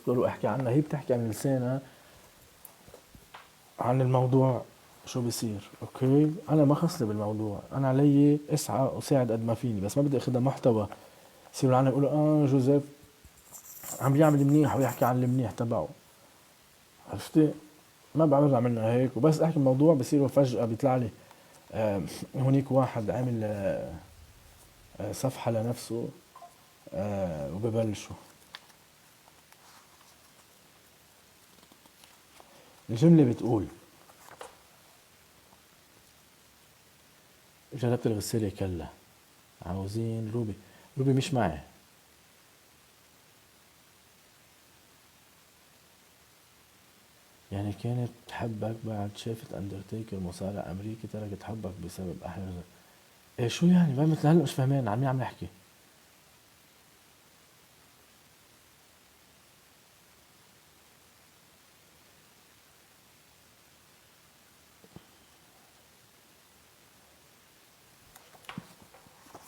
السكر واحكي عنها، هي بتحكي عن لسانها عن الموضوع شو بيصير. اوكي انا ما خصني بالموضوع، انا علي اسعى وساعد قد ما فيني، بس ما بدي اخذها محتوى يصيروا عنها يقولوا جوزيف عم بيعمل منيح ويحكي عن المنيح تبعه. عرفتي؟ ما بعملها منها هيك، وبس احكي الموضوع بصير فجأة بيطلع لي هونيك واحد عامل صفحة لنفسه وببلشوا. الجملة بتقول جربت الغسالة كلا، عاوزين روبي. روبي مش معي. يعني كانت تحبك بعد شافت اندرتيكر مصارع امريكي تركت حبك بسبب احيانا. ايه شو يعني؟ ما مثل هلا مش فاهمين عن مين عم نحكي.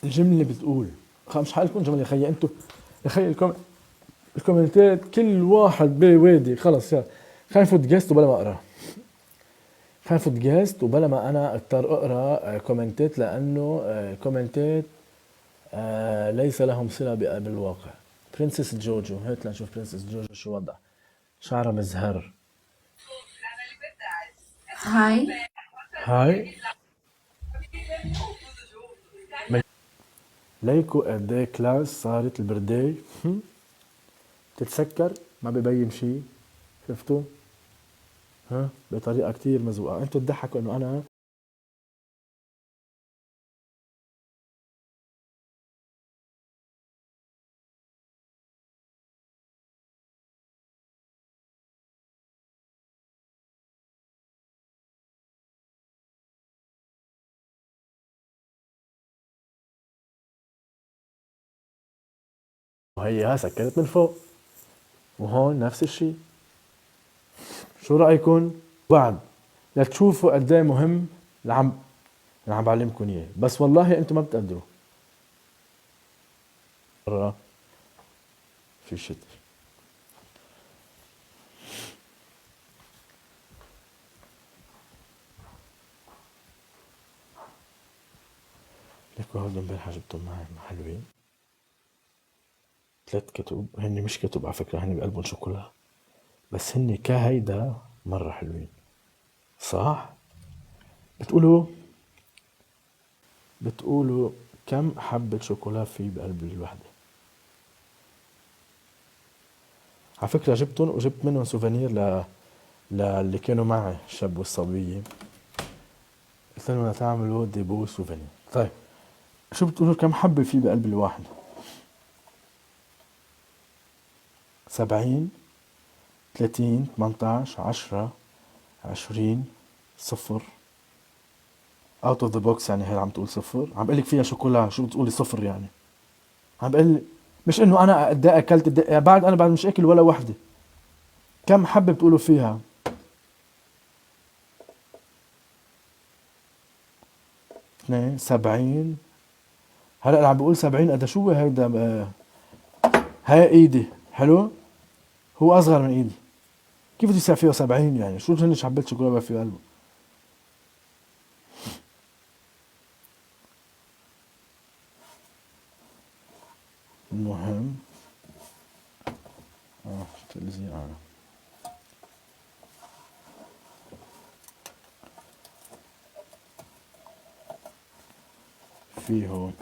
الجملة بتقول مش حالكم جملة يا خيي انتو، يا خيي الكومنتات كل واحد بوادي خلص. يا خلينا نفوت جاست وبلا ما اقرا، خلينا نفوت جاست وبلا ما انا اضطر اقرا كومنتات، لانه كومنتات ليس لهم صلة بالواقع. برنسس جوجو، هات لنشوف برنسس جوجو شو وضع. شعرها مزهر. هاي. هاي ليكو قد ايه كلاس صارت البرداي تتسكر ما ببين شي. شفتوا؟ ها بطريقة كتير مزوقة. انتوا تضحكوا انه انا وهي ها سكرت من فوق، وهون نفس الشي. شو رأيكم؟ بعد لتشوفوا قد ايه مهم اللي عم بعلمكم اياه، بس والله انتوا ما بتقدروا. مرة في شتر ليكو هود امبارح جبتهم معي حلوين. 3 كتب، هن مش كتب على فكرة، هن بقلبهم شوكولا، بس هن كهيدا مرة حلوين. صح؟ بتقولوا كم حبة شوكولا في بقلب الوحدة. على فكرة جبتهم وجبت منهم سوفينير للي كانوا معي الشاب والصبية، قلت لهم تعملوا ديبو سوفينير. طيب شو بتقولوا كم حبة في بقلب الواحد؟ 70 30 18 10 20 صفر. اوت اوف ذا بوكس يعني هي عم تقول صفر، عم بقول لك فيها شوكولا، شو بتقولي صفر يعني؟ عم بقول مش انه انا قد ايه اكلت بعد مش اكل ولا وحده. كم حبه بتقولوا فيها؟ 2 70. هلا اللي عم بقول 70 قد شو هيدا هاي ايدي حلو، هو اصغر من ايدي، كيف بده يصير فيه 70 يعني؟ شو هن حبيت شوكولا في قلبه؟ المهم تلزيق انا في هون.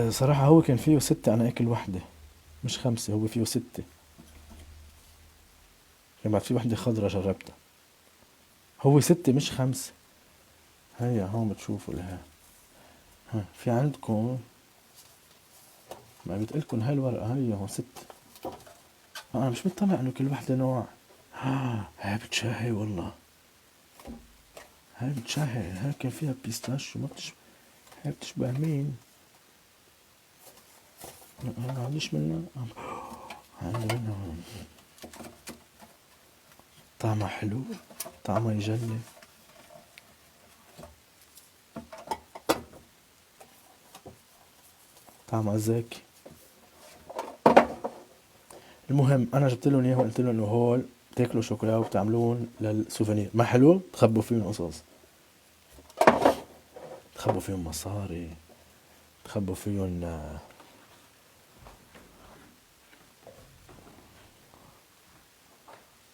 صراحة هو كان فيه 6، انا اكل وحدة مش 5، هو فيه 6. كان بعد في وحدة خضرة جربتها، هو 6 مش 5. هيا هون بتشوفوا لها. في عندكم ما بتقلكن هاي الورقة، هيا هون 6. انا مش مطلع انه كل وحدة نوع. هاي بتشهي والله، هاي بتشهي، هاي كان فيها بيستاشيو ما بتشبه. هاي بتشبه مين؟ ما عنديش منها. عندي منها. طعمها حلو، طعمها يجنن. طعمها زاكي. المهم انا جبت لهم اياه وقلت لهم انه هول بتاكلوا شوكولا وبتعملون للسوفينير، ما حلو تخبوا فيهم قصص، تخبوا فيهم مصاري، تخبوا فيهم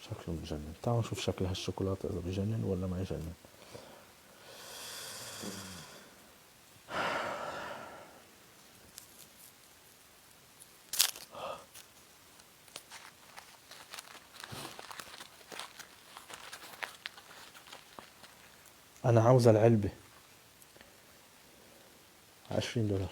شكله بجنن. تعالوا نشوف شكل هالشوكولاتة اذا بجنن ولا ما يجنن. انا عاوز العلبة 20 دولار.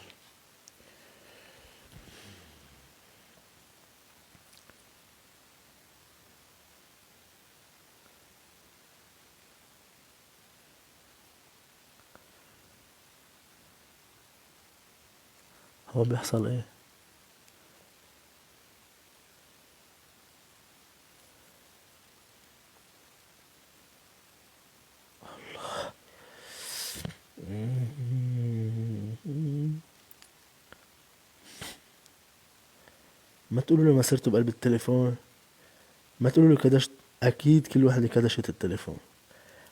هو بيحصل ايه؟ ما تقولوا له مسيرته بقلب التليفون، ما تقولوا له كدشت. اكيد كل واحدة كدشت التليفون.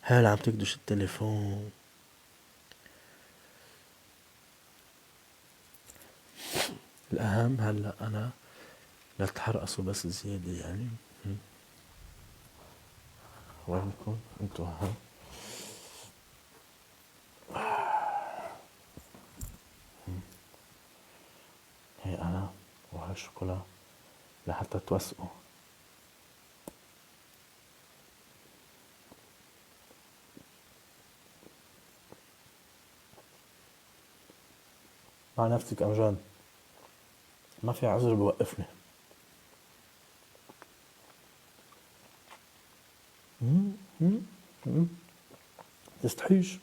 هلا عم تكدش التليفون. الاهم هلا انا لا تحرقصوا بس زيادة يعني. وينكم انتوا ها؟ هي انا وهالشوكولا لحتى توثقوا. مع نفسك امجاد، ما في عذر بوقفني. تستحيش.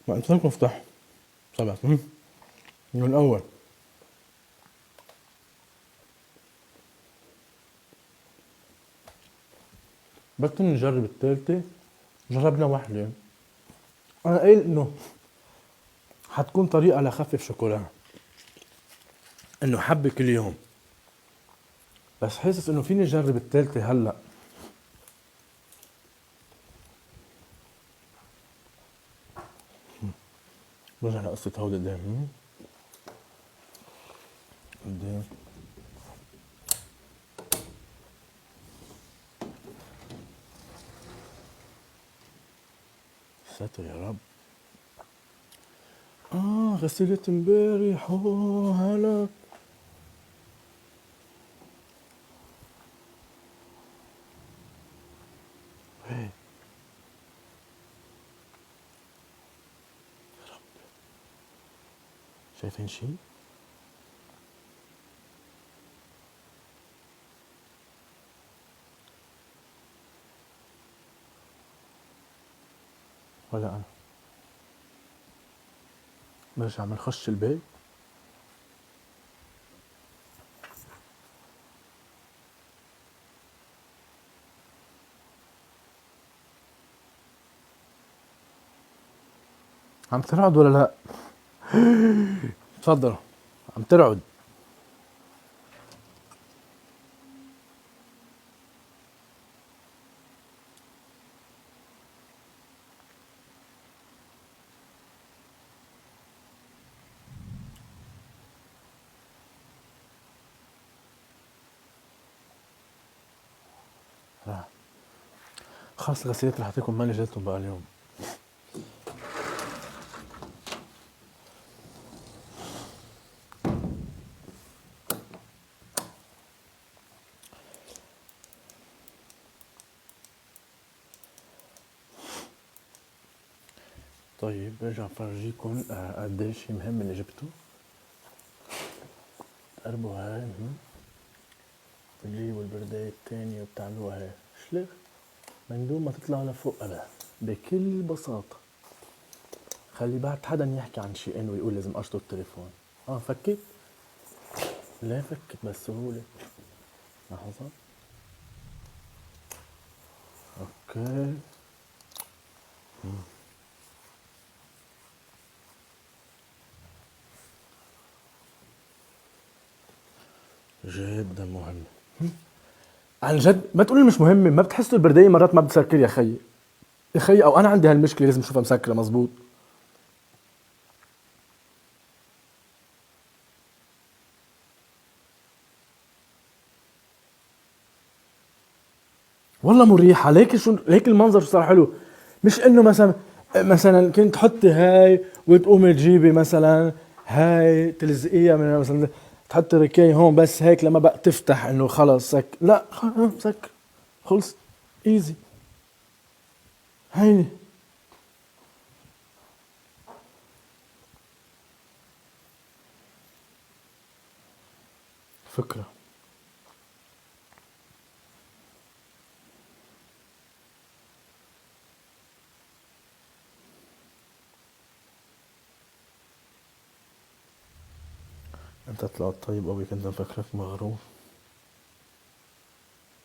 ما قلت لكم افتحوا سبعة من الأول. بس نجرب التالتة. جربنا واحدة، أنا قايل إنه حتكون طريقة لخفف شوكولا، إنه حبة كل يوم. بس حاسس إنه فيني أجرب التالتة هلأ. برجع لقصة هودي قدام. قدام ساتر يا رب. غسلت امبارح. هلا إيه. شايفين شي؟ ولا أنا برجع بنخش البيت. عم ترعد ولا لا؟ تفضل. عم ترعد. خلص الغسيلات رح تكون مالي جلتهم بقى اليوم. طيب برجع فرجيكم قديش مهم اللي جبته. تقربوا هاي تجيبوا البرداية التانية وبتعملوها هاي شلخ من دون ما تطلع لفوق أبدا بكل بساطة. خلي بعد حدا يحكي عن شيء انه يقول لازم اشطب التليفون. فكت؟ لا فكت بس سهولة. لحظة. اوكي. جدا مهم. عن جد ما تقولي مش مهمة. ما بتحسوا البرداية مرات ما بتسكر يا خيي؟ يا خيي او انا عندي هالمشكلة لازم اشوفها مسكرة مزبوط. والله مريحة. ليك شو ليك المنظر شو صار حلو. مش انه مثلا كنت تحطي هاي وتقومي تجيبي مثلا هاي تلزقيها من مثلا تحطي ركاي هون بس هيك لما بقى تفتح انه خلص لا سك خلص ايزي. هيني فكرة. انت طلعت طيب قوي. كنت مفكرك مغروم.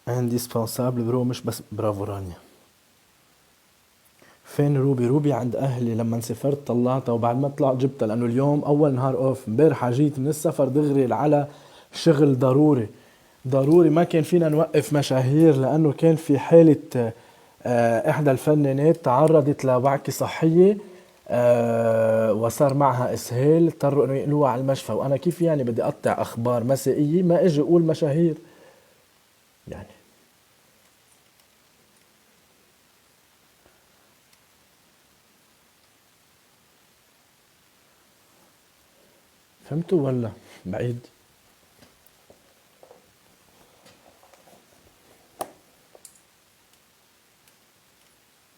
انديسبونسابل برو. مش بس برافو رانيا. فين روبي؟ روبي عند اهلي. لما سافرت طلعتها وبعد ما طلعت جبتها لانه اليوم اول نهار اوف. امبارحه جيت من السفر دغري على شغل ضروري. ضروري ما كان فينا نوقف مشاهير لانه كان في حالة احدى الفنانات تعرضت لوعكة صحية وصار معها اسهال. اضطروا انه ينقلوها على المشفى. وانا كيف يعني بدي اقطع اخبار مسائية ما اجي اقول مشاهير يعني. فهمتوا ولا بعيد؟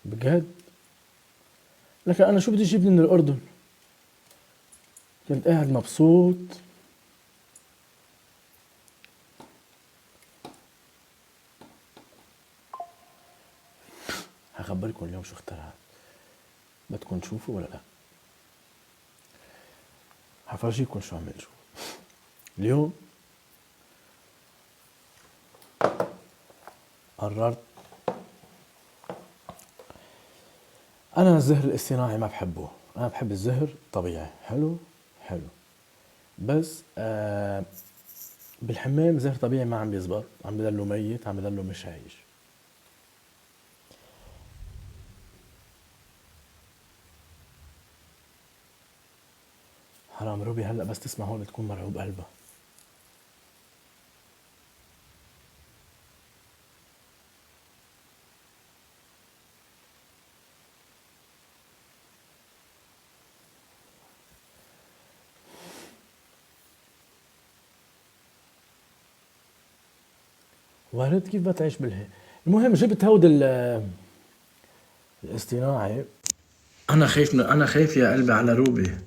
بجد. لكن انا شو بدي يجيبني من الاردن؟ كنت قاعد مبسوط. هخبركم اليوم شو اخترعت. بدكم تشوفوا ولا لا؟ هفرجيكم شو عمل شو. اليوم قررت انا الزهر الاصطناعي ما بحبه. انا بحب الزهر طبيعي. حلو حلو. بس بالحمام زهر طبيعي ما عم بيزبط. عم بدلو ميت. عم بدلو مش عايش. حرام روبي هلا بس تسمع هون تكون مرعوب قلبها. وارد كيف بتعيش بالهي. المهم جبت هود الاصطناعي. انا خايف يا قلبي على روبي.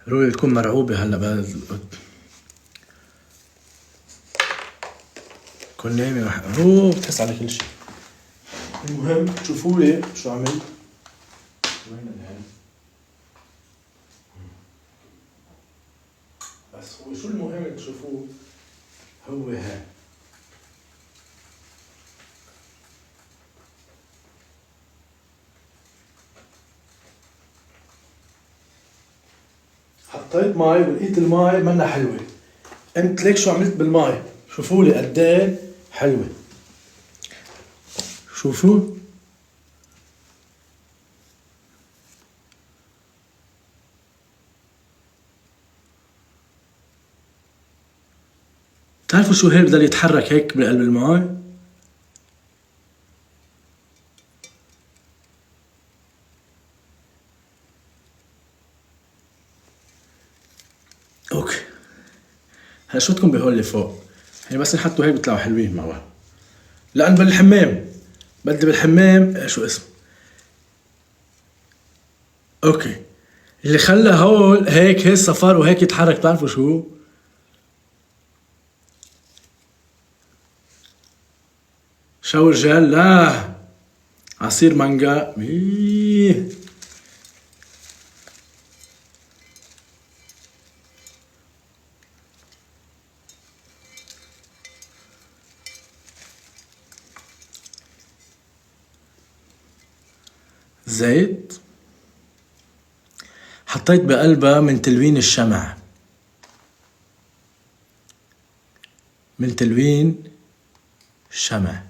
روبي تكون مرعوبة هلا كون نايمة بتحس على كل شيء. المهم شوفوا لي شو عملت. وين العلم؟ بس هو شو المهم تشوفوه هو هاي. حطيت ماي ولقيت الماي منا حلوة. قمت ليك شو عملت بالماي. شوفوا لي قد ايه حلوة. شوفوا. بتعرفوا شو هيك بضل يتحرك هيك بقلب الماي. اوكي. هلا شو بدكم بهول اللي فوق؟ يعني بس نحطوا هيك بيطلعوا حلوين مع بعض. لأن بالحمام بدي بالحمام شو اسمه. اوكي. اللي خلى هول هيك صفار وهيك يتحرك بتعرفوا شو؟ شاور جل، لا. عصير مانجا، إيه. زيت حطيت بقلبها من تلوين الشمع، من تلوين الشمع،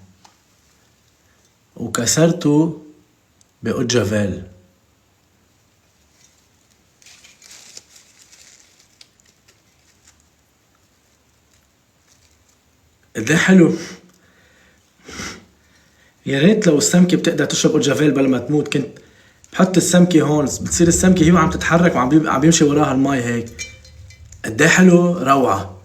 وكسرته بأوجافيل. قد ايه حلو. يا ريت لو السمكة بتقدر تشرب اوجافيل بلا ما تموت، كنت بحط السمكة هون، بتصير السمكة هي عم تتحرك عم بيمشي وراها المي هيك. قد ايه حلو، روعة.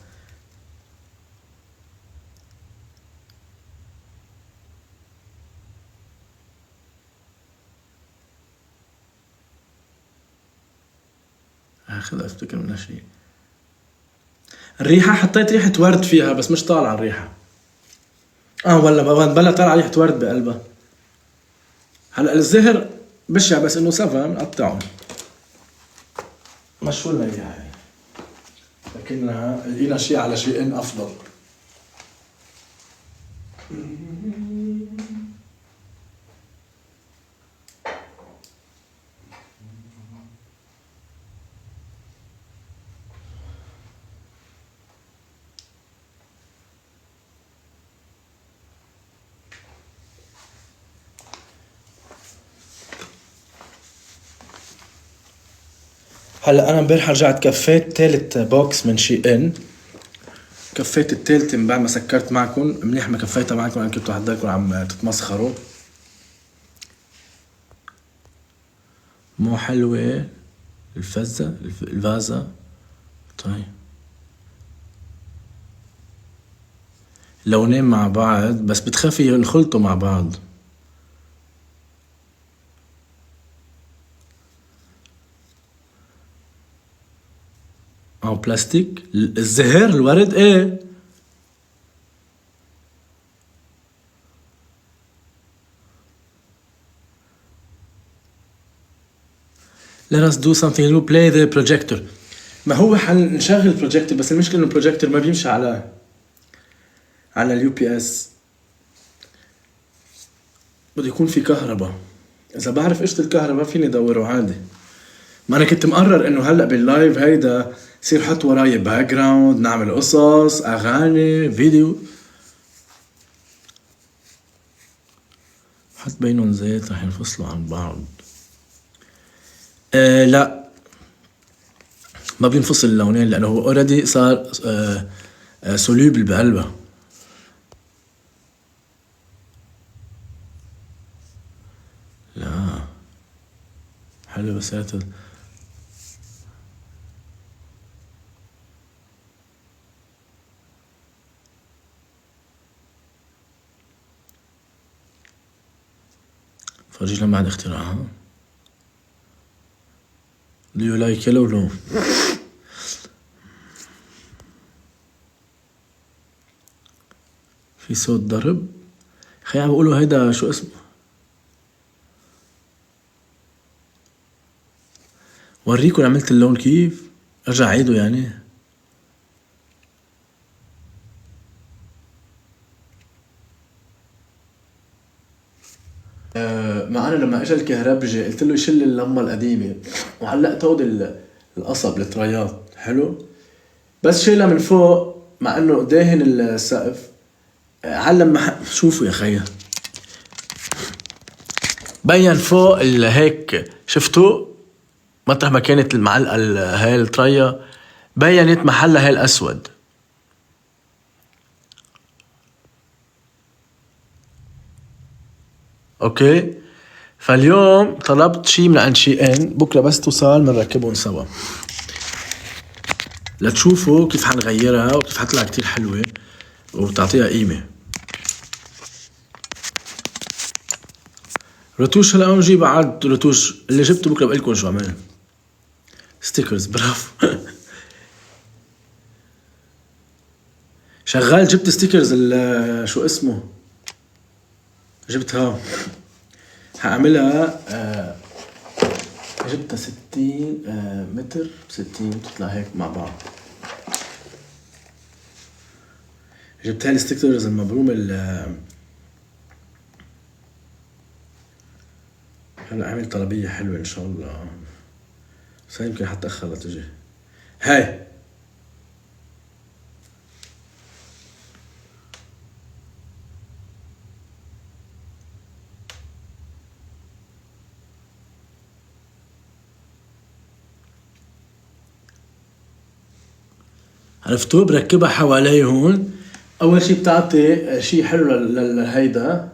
اخذ افتكر منها شيء. الريحة حطيت ريحة ورد فيها بس مش طالعة الريحة. ولا بلا طالعة ريحة ورد بقلبها. هلا الزهر بشع بس انه سفا بنقطعه. مشوا لنا اياها هي. لكنها لقينا شيء على شيء افضل. هلا انا امبارح رجعت كفيت ثالث بوكس من شي ان. كفيت الثالث من بعد ما سكرت معكم، منيح ما كفيتها معكم، انا كنتوا حضركم عم تتمسخروا. مو حلوة الفزة الفازة. طيب لونين مع بعض بس بتخافي ينخلطوا مع بعض. بلاستيك. الزهر الورد ايه. Let us do something new, play the projector. ما هو حنشغل البروجيكتور بس المشكلة انه البروجيكتور ما بيمشي على اليو بي اس. بده يكون في كهرباء. اذا بعرف قشة الكهرباء فيني ادوره عادي. ما انا كنت مقرر انه هلا باللايف هيدا يصير حط وراي باك جراوند، نعمل قصص، اغاني، فيديو. حط بينهم زيت رح ينفصلوا عن بعض. لا ما بينفصل اللونين لانه هو اوريدي صار سوليبل بقلبها. لا حلو بس فرجي لما بعد اختراعها. Do you like yellow? No. في صوت ضرب. خي عم بقولوا هيدا شو اسمه. وريكم عملت اللون كيف. ارجع عيده يعني. ما انا لما اجى الكهربجي قلت له يشيل اللمبه القديمه وعلقت هود القصب التريات حلو، بس شيلها من فوق مع انه داهن السقف. علم شوفوا يا خيا بين فوق هيك شفتوا مطرح ما كانت المعلقه هاي التريا بينت محلها هاي الاسود. اوكي فاليوم طلبت شي من عند شي ان، بكره بس توصل بنركبهم سوا لتشوفوا كيف حنغيرها وكيف حتطلع كتير حلوة وبتعطيها قيمة. رتوش هلا ما نجيب بعد رتوش اللي جبته بكره بقلكم شو عمل. ستيكرز برافو. شغال جبت ستيكرز شو اسمه جبتها هعملها جبتها 60 متر ب60 بتطلع هيك مع بعض. جبت هاي الستيكرز المبروم هلا عامل طلبية حلوة ان شاء الله، بس يمكن حتى اخر تجي. هاي عرفتوا؟ بركبها حوالي هون. اول شي بتعطي شي حلو لهيدا،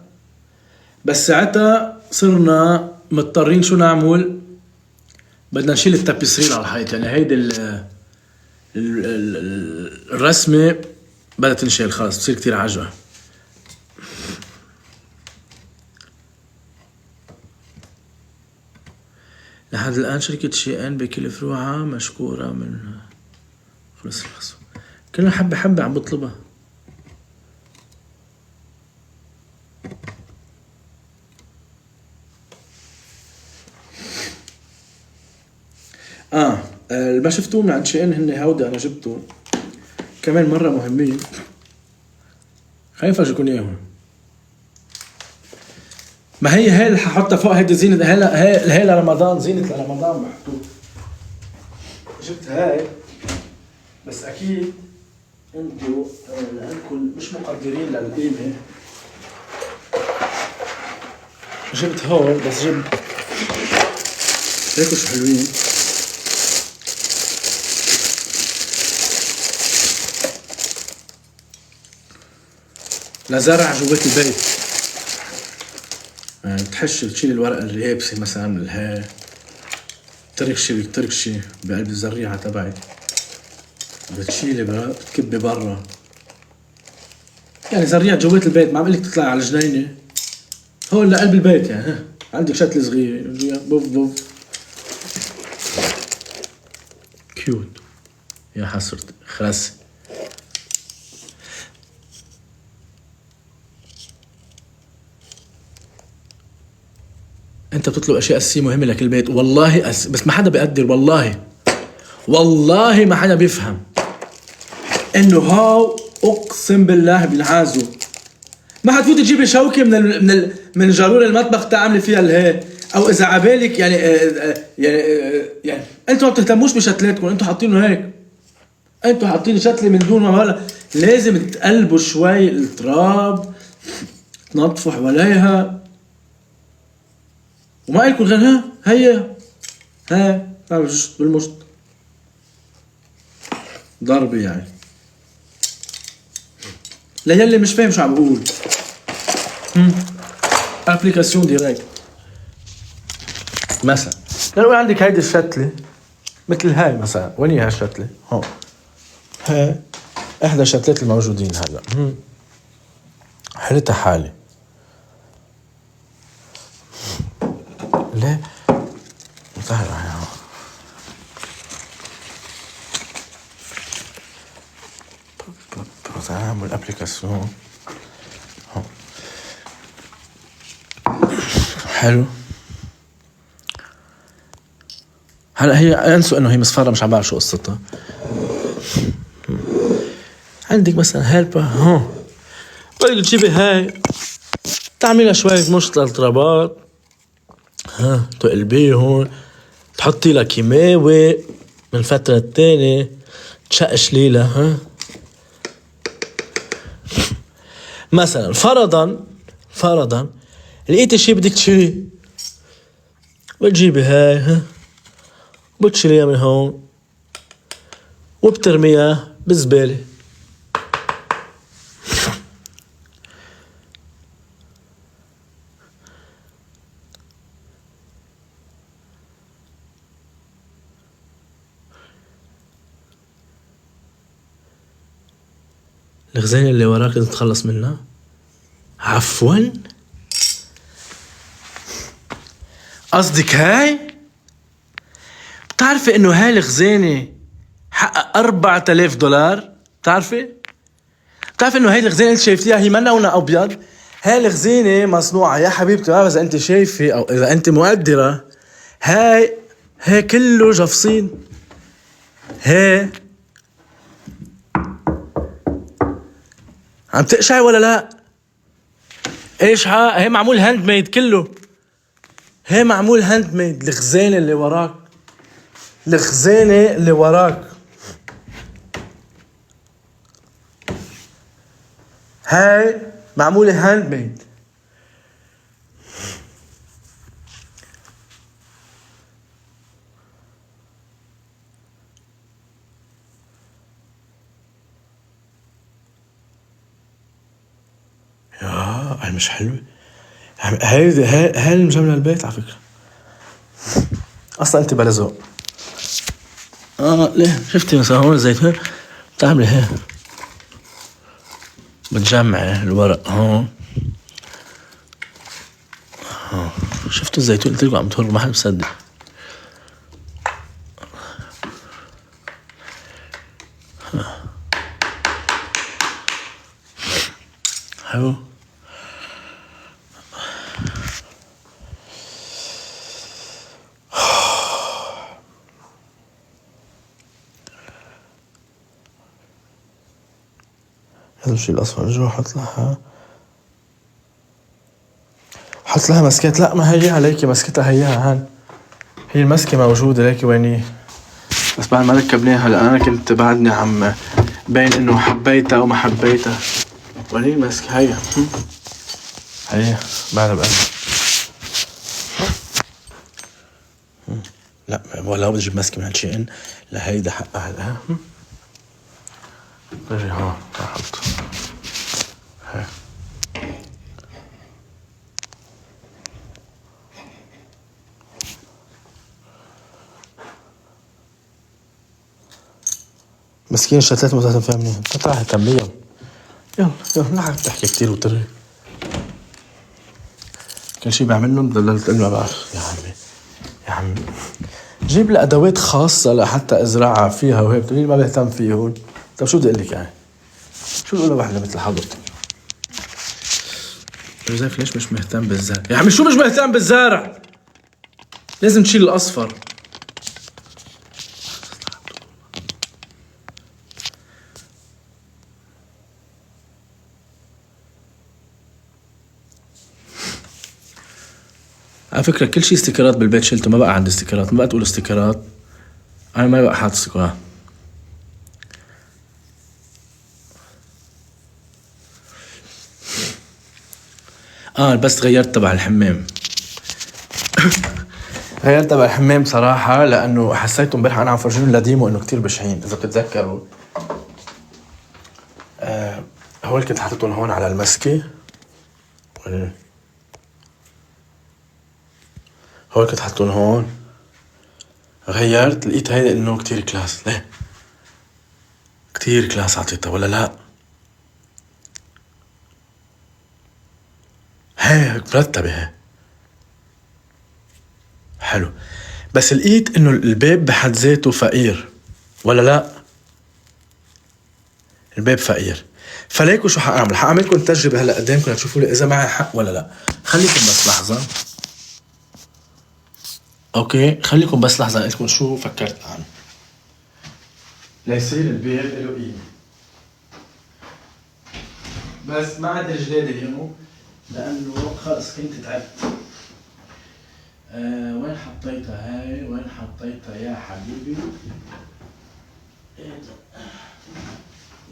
بس ساعتها صرنا مضطرين شو نعمل؟ بدنا نشيل التابيسرين على الحيط، يعني هيدي الرسمة بدها تنشيل خلاص، بصير كتير عجقة. لحد الآن شركة شي ان بكل فروعها مشكورة من خلص الخصم. كلنا حبة حبة عم بطلبها. ما شفتوه من عند شي ان، هن هودي انا جبته كمان مرة مهمين. خليني افرجيكم اياهم. ما هي اللي ححطها فوق، هيدي زينة هي لرمضان، زينة لرمضان محطوط. جبت هاي بس اكيد انتو لانكم مش مقدرين للقيمة. جبت هول بس جبت هيك شو حلوين. لزرع جوات البيت، يعني بتحش تشيل الورقة اليابسة مثلا من الهاي، تركشي بقلب الزريعة تبعك، بتشيلي بتكبي برا. يعني زريعة جوات البيت، ما عم قلك تطلع على الجنينة، هون لقلب البيت يعني. عندك شتل صغير بوف بوف كيوت يا حسرت خلاص. انت بتطلب اشياء اساسيه مهمه لك البيت والله، بس ما حدا بيقدر، والله ما حدا بيفهم انه هاو. اقسم بالله بينعازوا. ما حتفوت تجيب شوكه من جارور المطبخ تعملي فيها الهي، او اذا عبالك يعني انتوا ما بتهتموش بشتلاتكم، انتوا حاطينه هيك، انتوا حاطين شتله من دون ما لازم تقلبوا شوي التراب، تنظفوا حواليها، وما إلكم غير ها بالمشط ضربي يعني. ليلي مش فاهم شو عم بقول. ابليكاسيون ديريكت مثلا، لو عندك هيدي الشتله مثل هاي مثلا، وين هي الشتله؟ هون هاي احدى الشتلات الموجودين هلا. حلتها حالي ليه؟ ظهر يعني تعمل ابليكاسيون حلو. هلا هي انسوا انه هي مصفرة، مش عم بعرف شو قصتها. عندك مثلا هيلبر هون، بدك تجيبي هاي تعملها شوية مشط للترابات، تقلبيه هون، تحطي لها كيماوي من فترة تانية، تشقش ليلة. مثلا فرضا لقيتي شي بدك تشيليه، بتجيبي هاي بتشيليها من هون وبترميها بالزبالة. الخزانة اللي وراك لازم تتخلص منها. عفوا قصدك هاي؟ بتعرفي انه هاي الخزانة حقها $4000؟ بتعرفي انه هاي الخزانة اللي شايفتيها هي منا ابيض، هاي الخزينة مصنوعة يا حبيبتي، ما إذا أنت شايفة أو إذا أنت مقدرة، هاي كله جفصين. هاي عم تقشعي ولا لا؟ ايش هاي معمول هاند ميد كله. هاي معمول هاند ميد. الخزانة اللي وراك، الخزانة اللي وراك هاي معمولة هاند ميد. هاي مش حلوة. هاي المجملة البيت على فكرة. اصلا انت بلا ذوق. ليه شفتي مثلا هون الزيتون بتعملي هيك، بتجمعي الورق هون. شفتوا الزيتون قلت لكم عم تهر، ما حد مصدق. حلو. هذا الشيء الأصفر جوا حط لها مسكات. لا ما هي عليكي مسكتها، هيها هان، هي المسكة موجودة ليكي ويني، بس بعد ما ركبناها لأ أنا كنت بعدني عم بين إنه حبيتها أو ما حبيتها. ويني المسكة؟ هيا بعدها بقى. لا ولا بدي أجيب مسكة من هالشيء، لا هيدا حقها هلا. بجي هون أحط هاي. مسكين الشتات ما تفهمني. تعال كمليهم. يلا لا عم تحكي كتير وتري. كل شي بعملهم ضللت ما بعرف. يا عمي جيب لي ادوات خاصة لحتى ازرعها فيها وهيك، بتقولي ما بهتم فيهن. طب شو بدي اقول لك يعني؟ شو بقول لواحدة مثل حضرتك؟ جوزيف ليش مش مهتم بالزرع؟ يا عمي شو مش مهتم بالزرع؟ لازم تشيل الاصفر. على فكرة كل شيء استيكرات بالبيت شلته، ما بقى عندي استيكرات، ما بقى تقول استيكرات، أنا ما بقى حاط استيكرات. بس غيرت تبع الحمام. غيرت تبع الحمام صراحة لأنه حسيته امبارح أنا عم فرجيهم لديمو إنه كتير بشعين. إذا بتتذكروا هول كنت حاطتهم هون على المسكة، هول كنت حاطتهم هون، غيرت لقيت هيدا إنه كتير كلاس. ليه كتير كلاس عطيتها ولا لا؟ هيك مرتبة هيك حلو. بس لقيت إنه الباب بحد ذاته فقير ولا لا؟ الباب فقير. فليكوا شو حأعمل؟ حأعملكم تجربة هلا قدامكم تشوفوا لي إذا معي حق ولا لا. خليكم بس لحظة. أوكي خليكم بس لحظة أقولكم شو فكرت أعمل ليصير الباب له قيمة. بس ما عندي جداد اليوم لأنه خلص كنت تعبت. وين حطيتها هاي؟ وين حطيتها يا حبيبي؟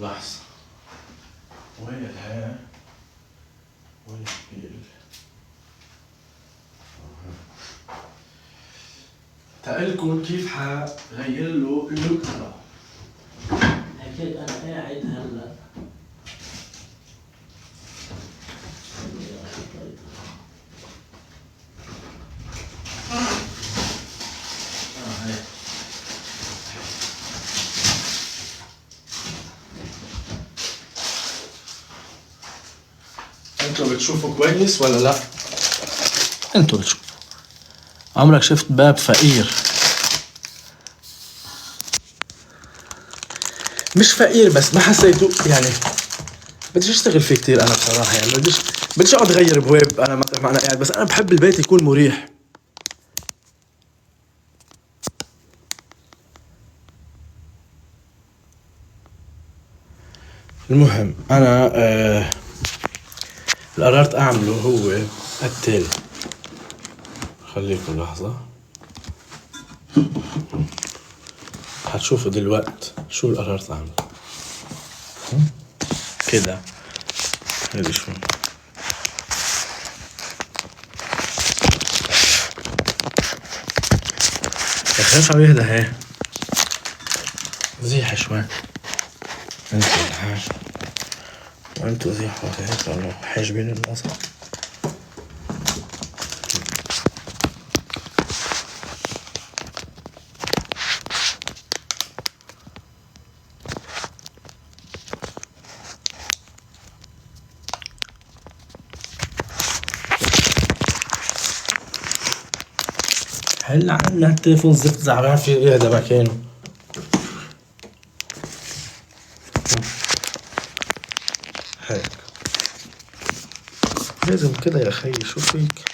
لحظة. وين الها؟ وين البيل؟ تقلكم كيف حغير له اللوك تبعه. أكيد أنا قاعد هلا. انتوا بتشوفوا كويس ولا لا؟ انتوا بتشوفوا. عمرك شفت باب فقير؟ مش فقير بس ما حسيته يعني بديش اشتغل فيه كتير انا بصراحة. يعني بديش اقعد اغير بويب انا مطرح ما انا قاعد، بس انا بحب البيت يكون مريح. المهم انا اللي قررت اعمله هو التالي. خليكم لحظة هتشوفوا دلوقت شو اللي قررت اعمله. كده هذي شو يا اخي ليش عم يهدى هي زيحة شوي انتو الحاج وانتو زيحوا هيك لانه حاجبين الوسط. هلا عنا التليفون زفت زعبان في يهدى مكانه. هيك لازم كده يا اخي، شو فيك؟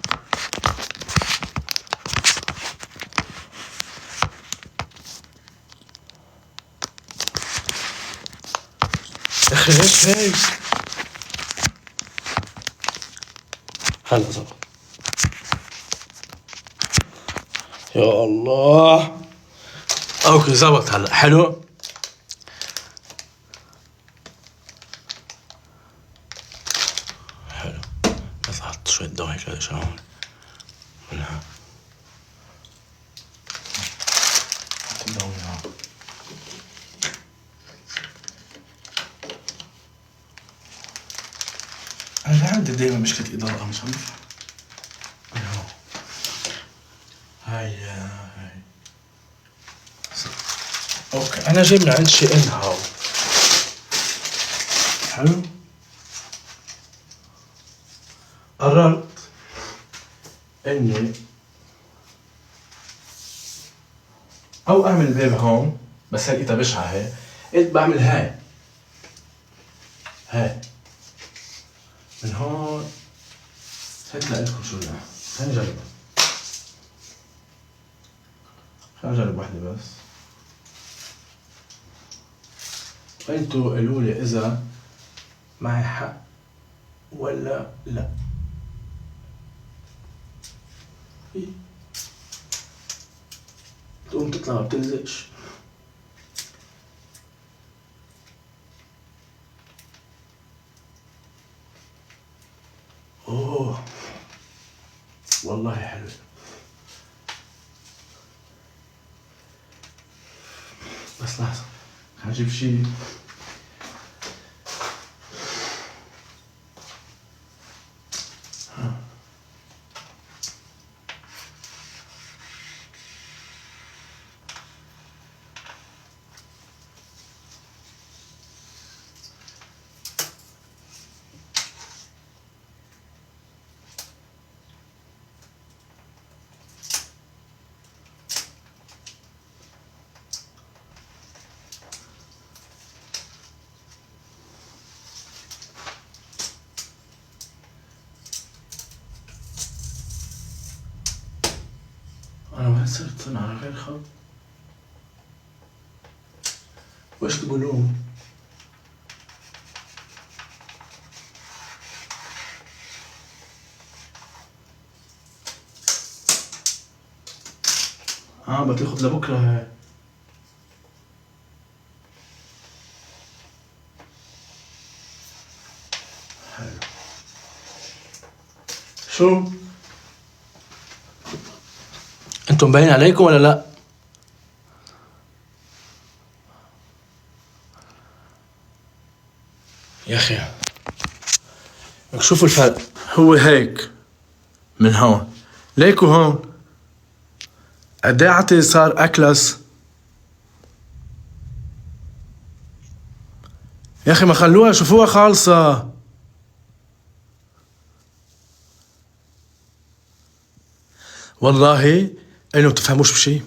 يا اخي ليش هيك؟ هلا زبط. يا الله اوكي زبط هلا حلو. حلو بس حط شوية ضوء هيك لشعون منها. حط الضوء منها. انا عندي دايما مشكلة اضاءة مش عم بفهم. هاي اوكي انا جايب من عند شي ان هاو. حلو قررت اني او اعمل باب هون، بس هيك بشعة هي. قلت بعمل هاي من هون هيك لكم شو لا. خلينا نجرب، خلينا نجرب واحدة بس وانتو قولوا لي اذا معي حق ولا لا. تقوم تطلع ما بتلزقش. اوه والله حلو. بس لحظة هنجيب شي. أنا ما صرت على غير خط. وإيش تقولون؟ بتاخد لبكرة هاي. حلو شو؟ انتم باين عليكم ولا لا؟ يا اخي شوفوا الفرق، هو هيك من هون ليكو هون قديه عتي صار اكلس. يا اخي ما خلوها شوفوها خالصة. والله انه بتفهموش بشي،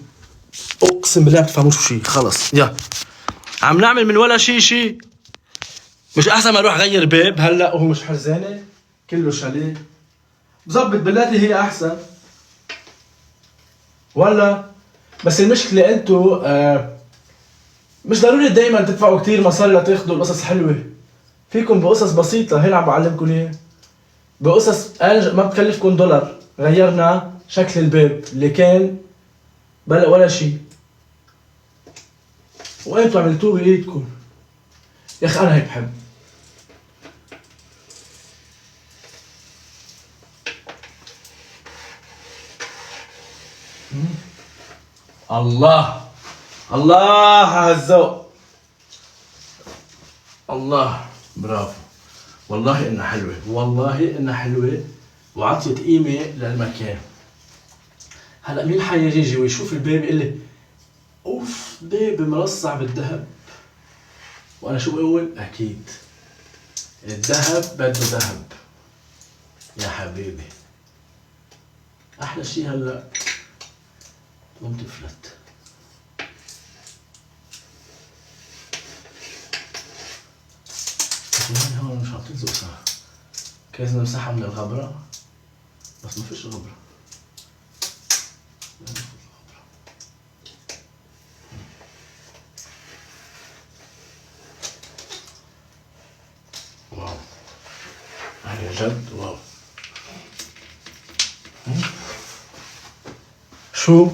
اقسم بالله بتفهموش بشي. خلص يا عم نعمل من ولا شي. مش احسن ما اروح اغير باب هلا وهو مش حزانة؟ كله شاليه بظبط بالتي هي احسن ولا. بس المشكلة انتو مش ضروري دايما تدفعوا كتير مصاري لتاخدوا القصص حلوة. فيكم بقصص بسيطة، هي اللي عم بعلمكم اياها. بقصص ما بتكلفكم دولار، غيرنا شكل الباب اللي كان بلا ولا شيء وانتوا عملتوه بايدكم. يا اخي انا هيك بحب. الله الله على الذوق. الله برافو. والله انها حلوة، والله انها حلوة وعطيت قيمة للمكان. هلا مين حيجي ويشوف الباب يقول لي اوف باب مرصع بالذهب؟ وانا شو بقول؟ اكيد الذهب بده ذهب يا حبيبي. احلى شيء هلا تقوم تفلت. كمان هون مش حاطين زقسة، كيف نمسحها من الغبرة بس ما فيش غبرة. واو هي جد واو. شو؟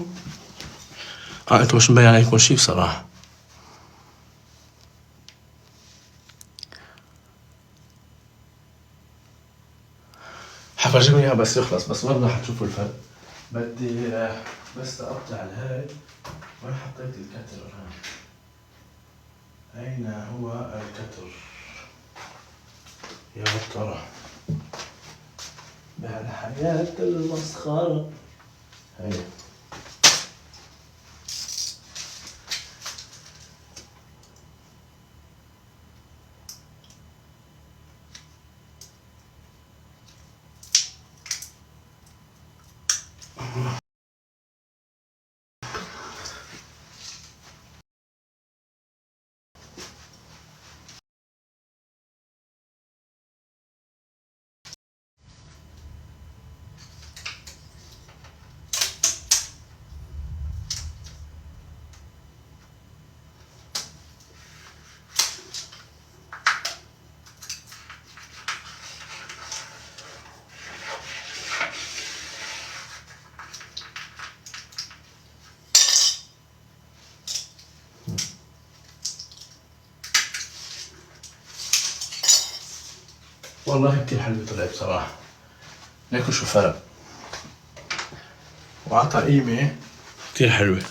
انتوا مش مبين عليكم شي بصراحة. حفرجيكم اياها بس يخلص، بس والله حتشوفوا الفرق. بدي بس اقطع الهاي. وين حطيت الكتر؟ اين هو الكتر يا ترى بهالحياة المسخرة هاي؟ والله كتير حلوة طلعت بصراحة. ليكوا شو فرق وعطى قيمة كتير حلوة.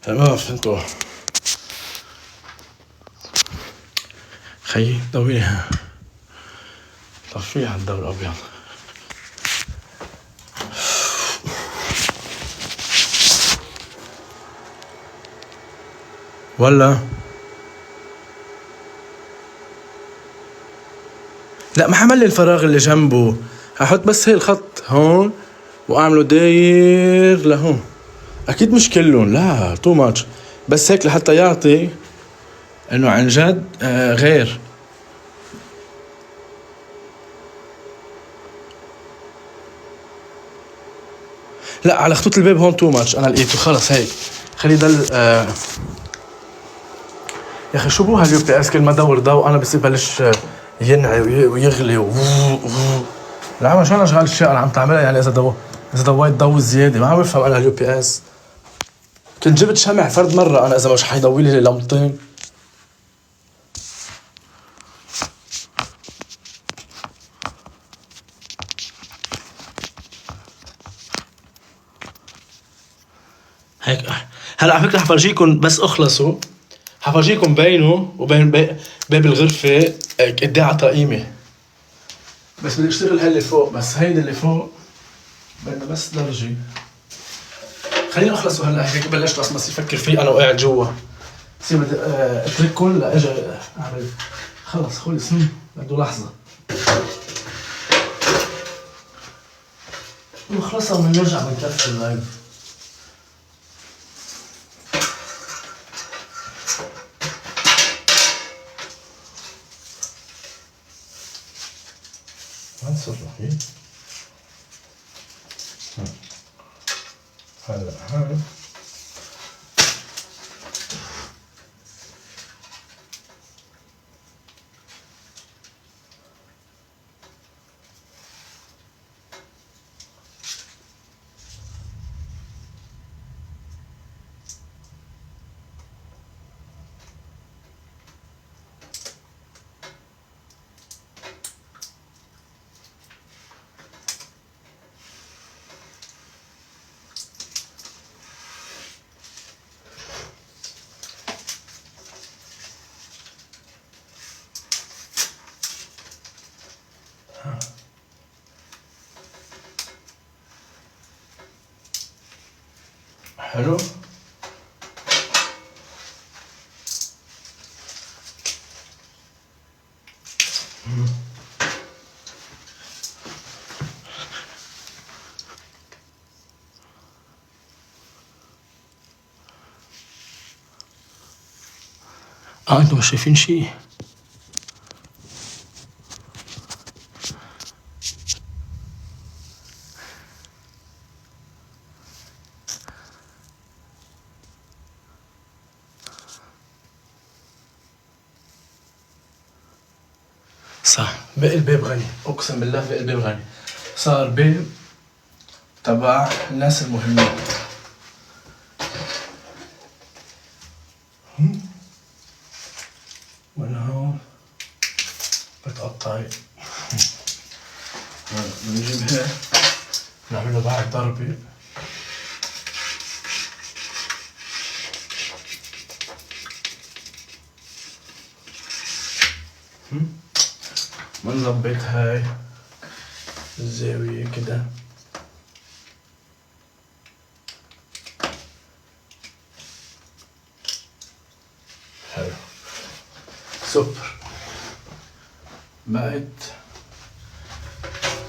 هلا ما بعرف انتو خيي ضويها طفيها على الضوء الأبيض. ولا لا ما حمل الفراغ اللي جنبه، هحط بس هي الخط هون واعمله داير لهون. اكيد مش كلهم، لا تو ماتش، بس هيك لحتى يعطي انه عن جد غير. لا على خطوط الباب هون تو ماتش انا لقيته خلص هيك خلي ضل يا اخي شو بو هاليو بي اس كل ما دور ضوء انا بصير بلش ينعي ويغلي لا ما شو انا شغال الشيء انا عم تعملها يعني اذا ضويت ضوء زياده ما عم بفهم انا اليو بي اس. كنت جبت شمع فرد مره انا اذا مش حيضوي لي لمطين. هيك هلا على فكره حفرجيكم بس اخلصوا، حفرجيكم بينه وبين باب الغرفه قد ايه عطى قيمه. بس بدي اشتغل هاللي فوق، بس هيدي اللي فوق بدنا بس درجه. خليني اخلصوا هلا هيك بلشت بس يفكر فيه انا وقاعد جوا. بصير بدي اترككم لاجي اعمل خلص خلص بده لحظه نخلصها وبنرجع بنكفي اللايف. ما تصرف فيه. هلا هاي حلو. انتوا مش شايفين شيء؟ صح، بقي الباب غني، اقسم بالله بقي الباب غني. صار باب تبع الناس المهمين. من هون بتقطعي. هلا بنجيب هيك نعمل له بعد ضربة. بنظبط هاي الزاوية كده. حلو سوبر. بقى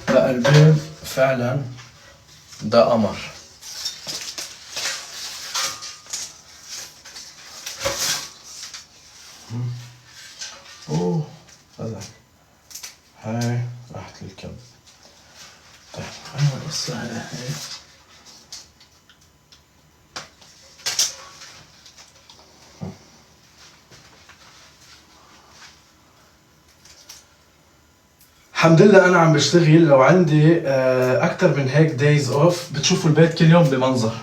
الباب فعلا ده قمر. اوه هذا هاي راحت الكب. طيب انا بقصها على هاي. الحمد لله انا عم بشتغل. لو عندي اكتر من هيك دايز اوف بتشوفوا البيت كل يوم بمنظر.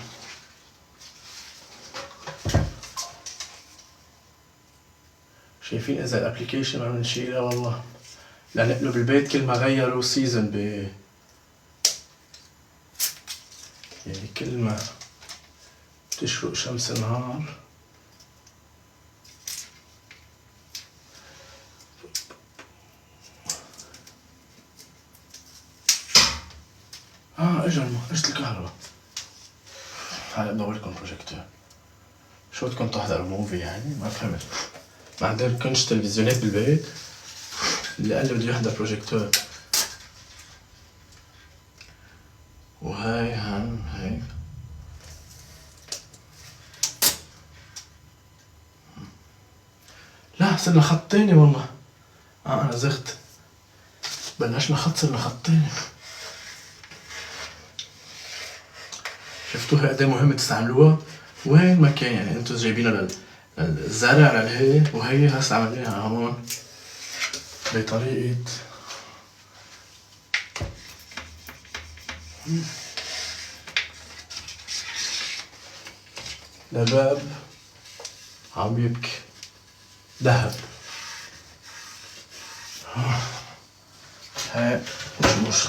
شايفين اذا الابليكيشن عم نشيلها والله لنقلب البيت كل ما غيروا سيزون يعني كل ما تشرق شمس النهار اجت الكهرباء. هلا بدور لكم بروجيكتور. شو بدكم تحضروا موفي يعني؟ ما فهمت. ما عندكمش تلفزيونات بالبيت؟ اللي قال لي بده يحضر بروجيكتور. وهاي هيك لا صرنا خط تاني والله. انا زغت. بلشنا خط صرنا خط تاني. شفتوها قد ايه مهمة تستعملوها؟ وين ما كان يعني انتو جايبينها للزرع للهي، وهي هسه عملناها هون بطريقة لباب عم يبكي ذهب. هاي مش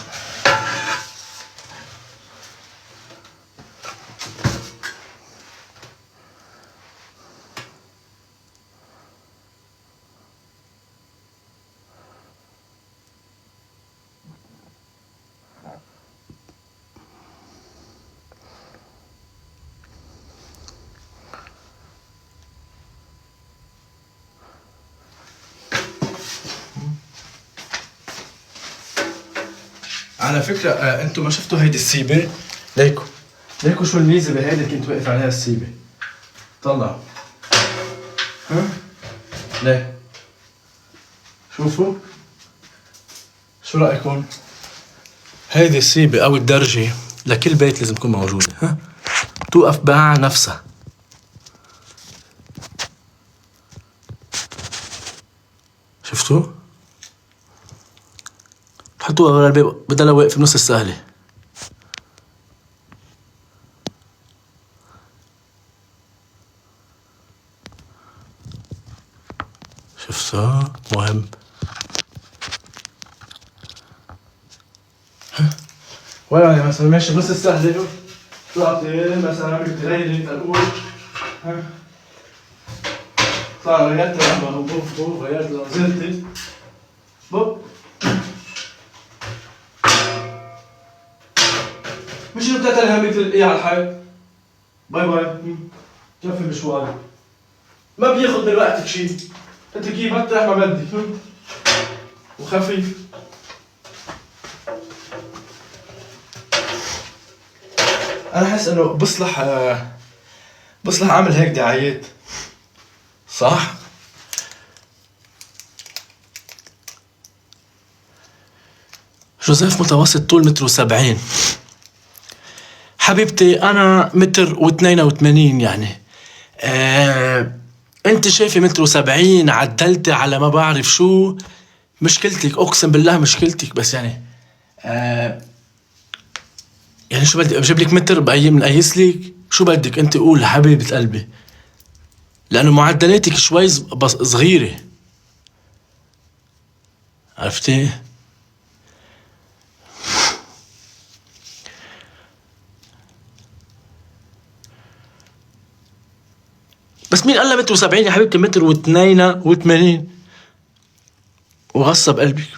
على فكرة انتو ما شفتوا هيدي السيبة؟ ليكو شو الميزة بهيدي اللي كنت واقف عليها السيبة. طلعوا ها؟ ليه؟ شوفوا شو رأيكم؟ هيدي السيبة أو الدرجة لكل بيت لازم تكون موجودة، ها؟ توقف باع نفسها. شفتوا؟ تحطوها ورا الباب بدلها واقف بنص السهلة. شفتها؟ مهم. ولا مثلا ماشي بنص السهلة تعطي مثلا عملت غيري تقول ها طلع غيرت لما بوف غيرت لما نزلت بوب مش انت بتعتلها مثل ايه على الحيط. باي باي كفي مشواري ما بياخد من وقتك شيء. انت كيف بتروح ما بدي وخفيف. انا احس انه بصلح اعمل هيك دعايات صح. جوزيف متوسط طول 1.70 متر. حبيبتي انا 1.82 متر يعني. انت شايفه 1.70 متر عدلتي على ما بعرف شو. مشكلتك اقسم بالله مشكلتك بس يعني يعني شو بدي اجيب لك متر نقيس لك شو بدك انت قول حبيبة قلبي. لانه معدلاتك شوي بس صغيرة عرفتي. بس مين قال 1.70 يا حبيبتي 1.82 متر وغصب قلبك.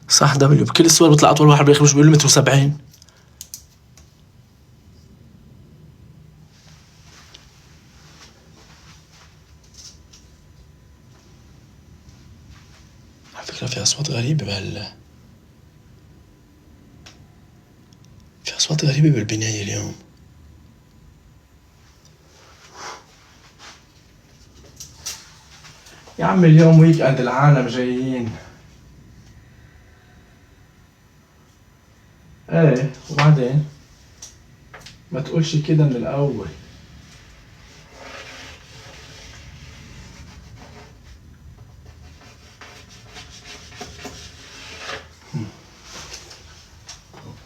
صح دبليو بكل الصور بيطلع اطول واحد بالاخر مش بيقول 1.70 متر. على فكرة في اصوات غريبة في اصوات غريبة بالبناية اليوم. يا عم اليوم ويك اند العالم جايين. ايه وبعدين ما تقولش كده من الاول.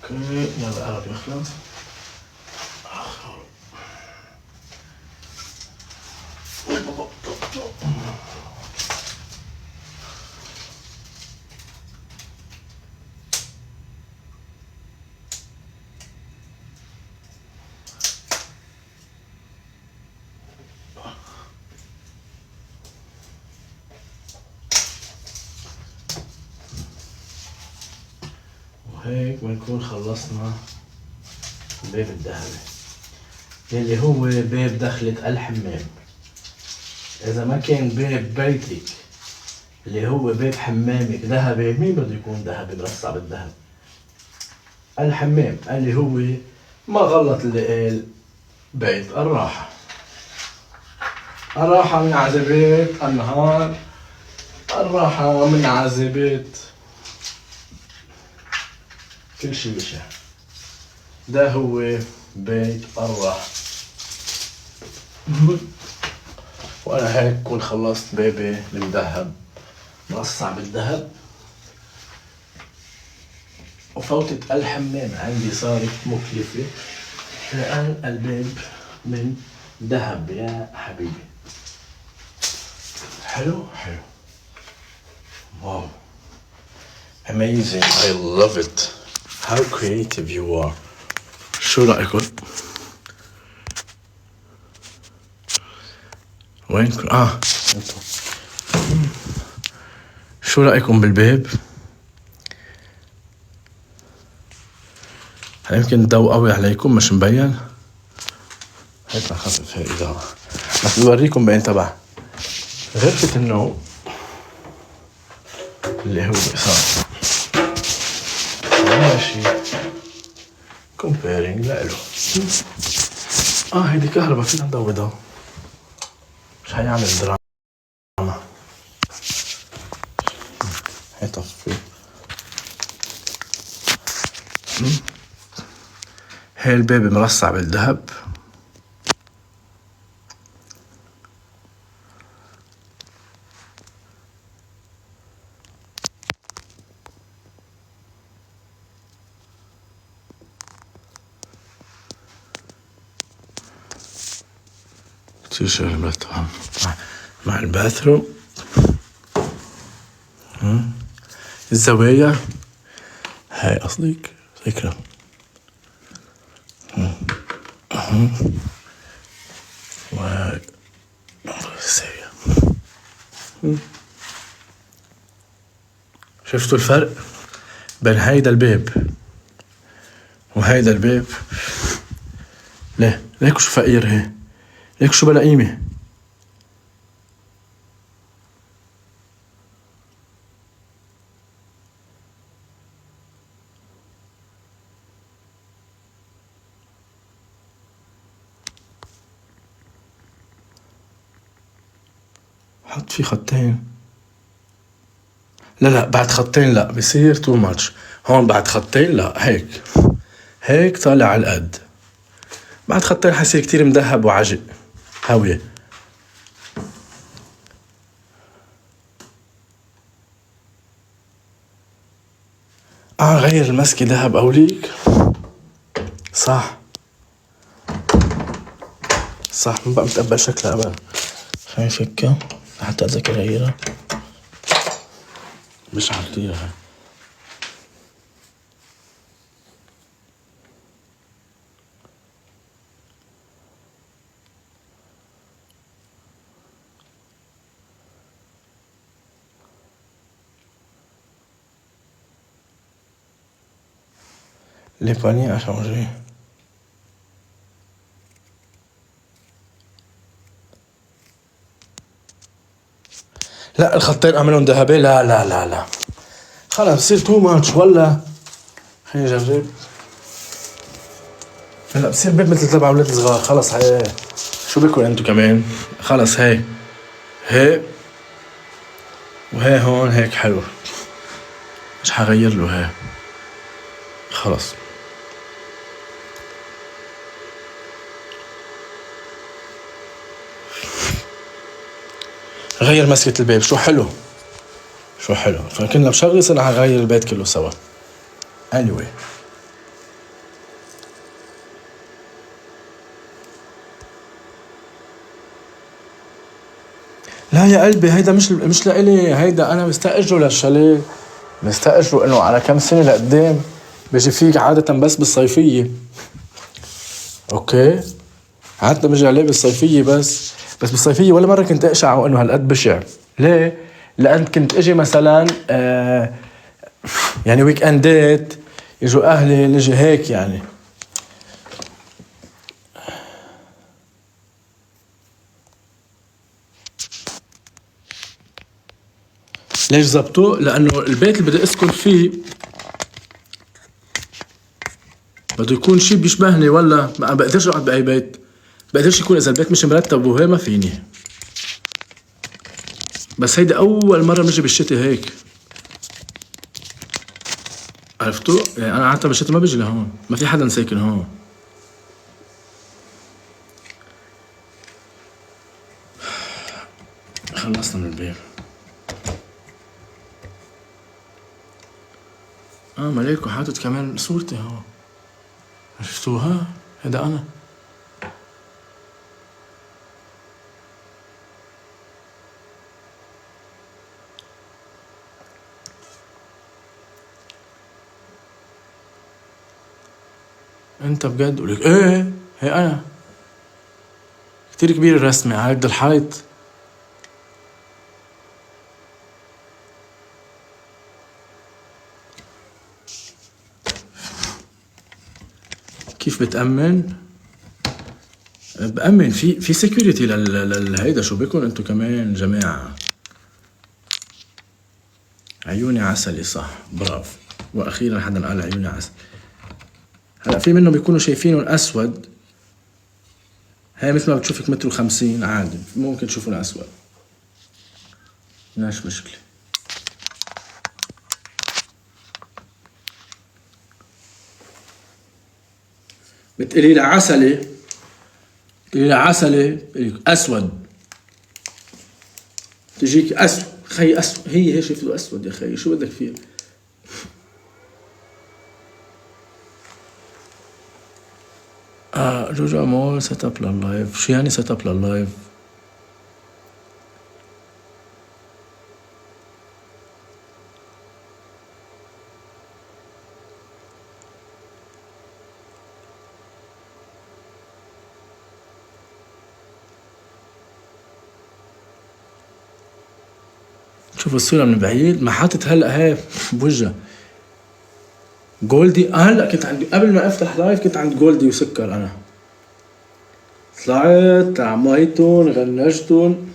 اوكي يلا قرب يخلص. وهيك بنكون خلصنا الباب الذهبي اللي هو باب دخلة الحمام. إذا ما كان باب بيتك اللي هو باب حمامك ذهبي مين بده يكون ذهبي مرصع بالذهب؟ الحمام اللي هو ما غلط اللي قال بيت الراحة. الراحة من عذابات النهار. الراحة من عذابات كل شي بشع. ده هو بيت الراحة. وانا هيك كون خلصت بابي المذهب مرصع بالذهب وفوتة الحمام عندي صارت مكلفة لأن الباب من ذهب يا حبيبي. حلو حلو واو amazing I love it how creative you are. شو رأيكم؟ وينكم؟ انتو شو رأيكم بالباب؟ هل يمكن الضوء قوي عليكم مش مبين؟ هيك نخفف هاي الإضاءة. بس بوريكم بين تبع غرفة النوم اللي هو صار ماشي كومبيرينج لإله. هيدي كهرباء فينا نضوضها، مش هيعمل دراما. هيطفي. هاي الباب مرصع بالذهب. كتير شغل مرتبة مع الباثروم. الزوايا هاي قصدك فكرة. وهاي الزاوية. شفتوا الفرق بين هيدا الباب وهيدا الباب؟ ليك شو فقير هي، ليك شو بلا قيمة. حط فيه خطين. لا بعد خطين لا بصير تو ماتش. هون بعد خطين لا، هيك طالع على القد. بعد خطين حيصير كتير مذهب وعجق هاوية. غير المسكة ذهب أوليك. صح ما بقى متقبل شكلها أبدا. خليني فكها حتى أتذكر غيرها. مش عارفيها. Les paniers à changer. لا الخطين اعملهم ذهبي. لا خلاص بصير تو ماتش ولا. خليني نجرب. لا بصير بيت مثل تبع اولاد صغار. خلص هاي شو بكون انتو كمان. خلص هاي وهي هون هيك حلو. مش حغير له هاي. خلص غير مسكة الباب. شو حلو فكنا بشغل صرنا حغير البيت كله سوا. anyway لا يا قلبي هيدا مش لإلي. هيدا انا مستأجره للشاليه. مستأجره انه على كم سنة لقدام بيجي فيك عادة بس بالصيفية. اوكي عادة بيجي عليه بالصيفية بس بالصيفية ولا مرة كنت اقشع وانه هالقد بشع. ليه؟ لان كنت اجي مثلا يعني ويك اندات يجوا اهلي نجي هيك يعني. ليش زبطوا؟ لانه البيت اللي بدي اسكن فيه بده يكون شي بيشبهني ولا ما بقدرش اقعد باي بيت. بقدرش يكون اذا البيت مش مرتب وهي ما فيني. بس هيدا اول مرة بنجي بالشتي هيك. عرفتوا؟ يعني انا عادة بالشتي ما بيجي لهون. ما في حدا ساكن هون. خلصنا من البيت. ملاك وحاطط كمان صورتي هون. شفتوها؟ هذا انا. انت بجد؟ قولك ايه هي انا. كتير كبير الرسمة على قد الحيط. كيف بتأمن؟ بأمن في سكيورتي للهيدا. شو بكون انتو كمان جماعة؟ عيوني عسلي، صح، برافو. واخيرا حدا قال عيوني عسل. هلا في منهم بيكونوا شايفينهم اسود، هاي مثل ما بتشوفك متر و50 عادي، ممكن تشوفون اسود، ماش مشكلة. بتقولي لي عسلي، بتقولي لي عسلي، بتقولي اسود، تجيك اسود خي، اسود هي شايفته اسود يا خي، شو بدك فيه؟ جوجو امور سيت اب لللايف. شو يعني سيت اب لللايف؟ شوفوا الصورة من بعيد، ما حاطط هلا هاي بوجهها جولدي. هلا كنت عندي قبل ما افتح لايف كنت عند جولدي وسكر، انا طلعت عميتون غنجتون.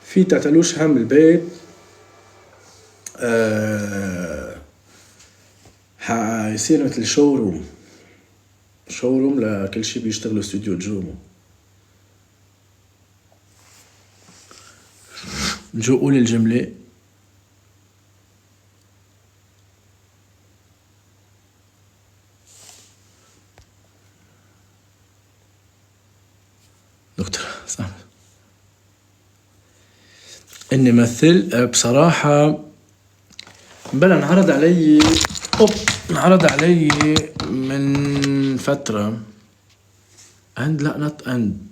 في تعتلوش هم البيت. حيصير مثل شوروم، شوروم لكل شي بيشتغلوا استوديو جومو. جو قول الجملة. دكتور سامر اني مثل بصراحة. بلا انعرض علي، انعرض علي من فترة. اند لا نوت اند.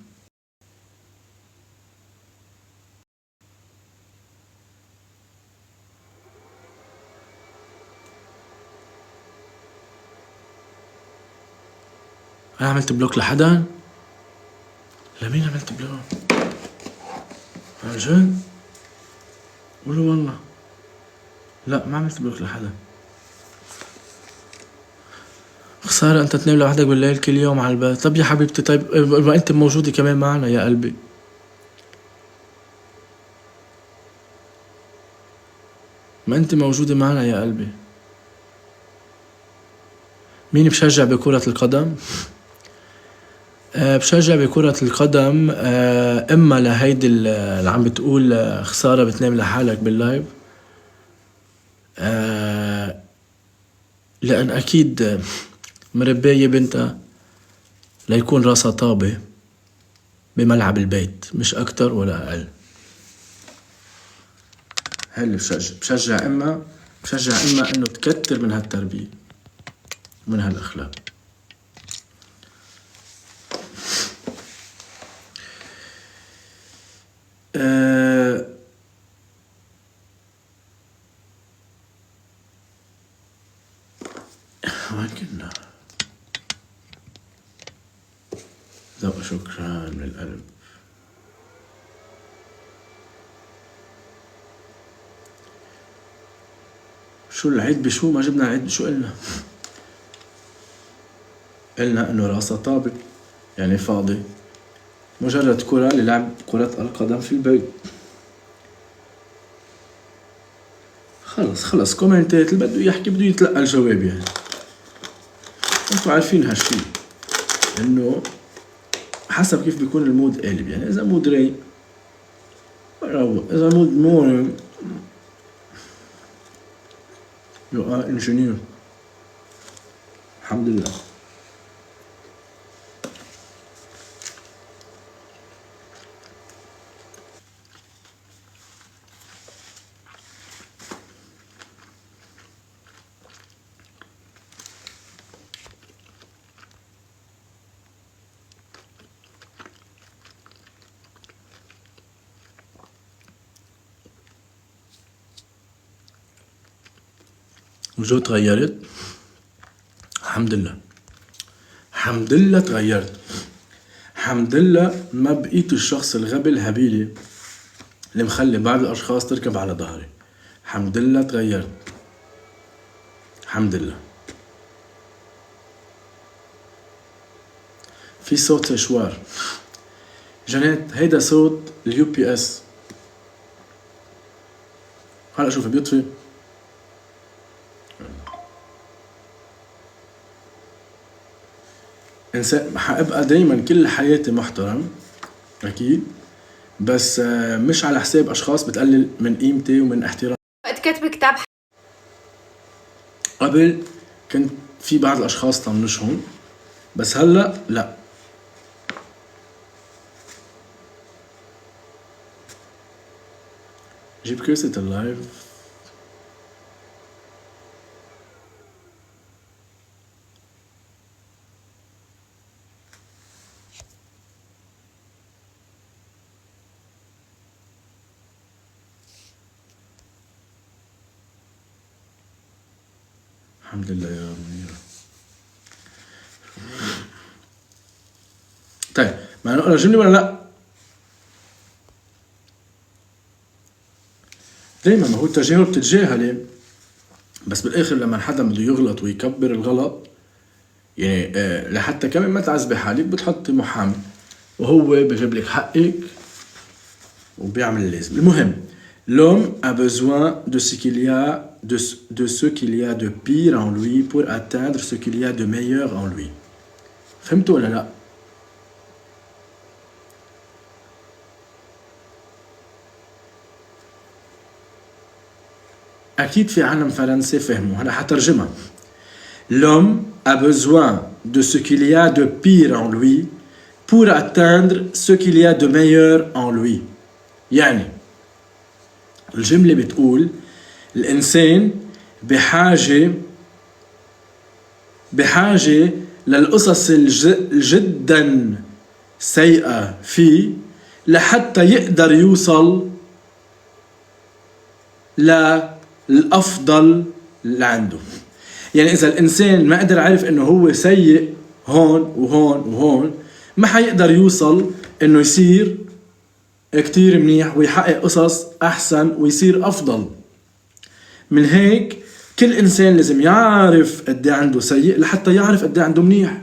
انا عملت بلوك لحدا؟ لمين عملت بلوك؟ عن جد؟ قولوا والله. لا ما عملت بلوك لحدا. خسارة انت تنام لوحدك بالليل كل يوم على البيت. طب يا حبيبتي، طيب ما انت موجودة كمان معنا يا قلبي. ما انت موجودة معنا يا قلبي. مين بشجع بكرة القدم؟ بشجع بكرة القدم. اما لهيدي اللي عم بتقول خسارة بتنام لحالك باللايف. لان اكيد مربية بنتها ليكون راسها طابة بملعب البيت، مش اكتر ولا اقل. هاي اللي بشجع اما انه تكتر من هالتربية ومن هالاخلاق. وين كنا؟ لا شكرا من القلب. شو العيد بشو؟ ما جبنا العيد بشو قلنا؟ قلنا انه راسها طابق يعني فاضي، مجرد كرة للعب كرة القدم في البيت. خلص كومنتات اللي بده يحكي بده يتلقى الجواب. يعني انتوا عارفين هالشي، انه حسب كيف بيكون المود قالب. يعني اذا مود رايق بروق، اذا مود مورم يبقى انجينير. الحمد لله. وجو تغيرت، الحمد لله. الحمد لله تغيرت. الحمد لله ما بقيت الشخص الغبي الهبيلي اللي مخلي بعض الأشخاص تركب على ظهري. الحمد لله تغيرت، الحمد لله. في صوت سشوار جنات، هيدا صوت اليو بي اس. هلا شوف بيطفي. إنسان حأبقى دايما كل حياتي محترم أكيد، بس مش على حساب أشخاص بتقلل من قيمتي ومن احترامي. وقت كتب كتاب قبل كنت في بعض الأشخاص طنشهم، بس هلأ لا. جيب كرسي اللايف. الحمد لله يا منيرة. طيب ما نقرا جملة ولا لا؟ دايما ما هو التجاهل بتتجاهلي، بس بالاخر لما حدا بده يغلط ويكبر الغلط، يعني لحتى كمان ما تعذبي حالك بتحطي محامي وهو بجيب لك حقك وبيعمل اللازم. المهم l'homme a besoin de ce qu'il y a de pire en lui pour atteindre ce qu'il y a de meilleur en lui. فهمتوا ولا لا؟ أكيد في عالم فرنسي فهموا، أنا حترجمها. L'homme a besoin de ce qu'il y a de pire en lui pour atteindre ce qu'il y a de meilleur en lui. يعني الجملة بتقول الإنسان بحاجة للقصص جدا سيئة فيه لحتى يقدر يوصل للأفضل اللي عنده. يعني إذا الإنسان ما قدر عارف إنه هو سيء هون وهون وهون، ما حيقدر يوصل إنه يصير كتير منيح ويحقق قصص أحسن ويصير أفضل. من هيك كل إنسان لازم يعرف قد عنده سيء لحتى يعرف قد عنده منيح.